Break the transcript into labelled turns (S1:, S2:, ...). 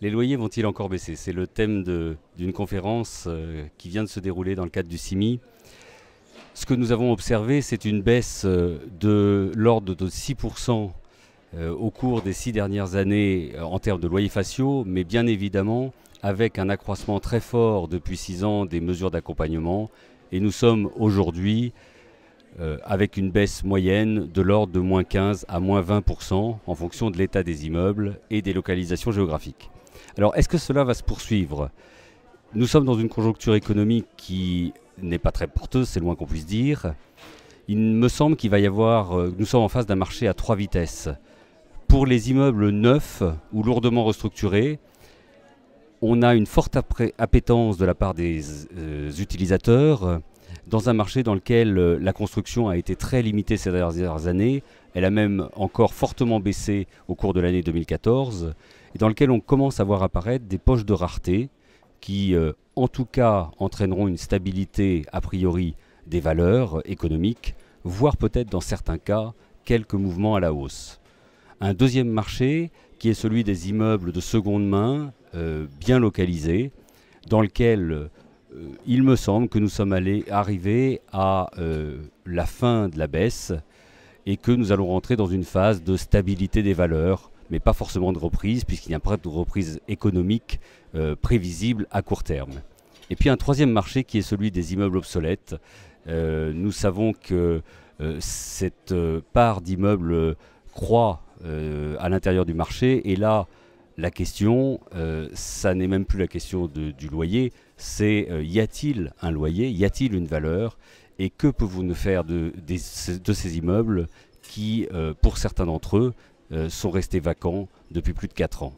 S1: Les loyers vont-ils encore baisser? C'est le thème d'une conférence qui vient de se dérouler dans le cadre du CIMI. Ce que nous avons observé, c'est une baisse de l'ordre de 6% au cours des 6 dernières années en termes de loyers faciaux, mais bien évidemment avec un accroissement très fort depuis 6 ans des mesures d'accompagnement. Et nous sommes aujourd'hui avec une baisse moyenne de l'ordre de moins 15 à moins 20% en fonction de l'état des immeubles et des localisations géographiques. Alors, est-ce que cela va se poursuivre? Nous sommes dans une conjoncture économique qui n'est pas très porteuse, c'est le moins qu'on puisse dire. Il me semble qu'il va y avoir, nous sommes en face d'un marché à 3 vitesses. Pour les immeubles neufs ou lourdement restructurés, on a une forte appétence de la part des utilisateurs dans un marché dans lequel la construction a été très limitée ces dernières années. Elle a même encore fortement baissé au cours de l'année 2014, et dans lequel on commence à voir apparaître des poches de rareté qui, en tout cas, entraîneront une stabilité a priori des valeurs économiques, voire peut-être dans certains cas quelques mouvements à la hausse. Un deuxième marché qui est celui des immeubles de seconde main, bien localisés, dans lequel il me semble que nous sommes arrivés à la fin de la baisse et que nous allons rentrer dans une phase de stabilité des valeurs, mais pas forcément de reprise, puisqu'il n'y a pas de reprise économique prévisible à court terme. Et puis un troisième marché qui est celui des immeubles obsolètes. Nous savons que cette part d'immeubles croît à l'intérieur du marché, et là, la question, ça n'est même plus la question du loyer, c'est y a-t-il un loyer, y a-t-il une valeur, et que pouvons-nous faire de ces immeubles qui, pour certains d'entre eux, sont restés vacants depuis plus de 4 ans.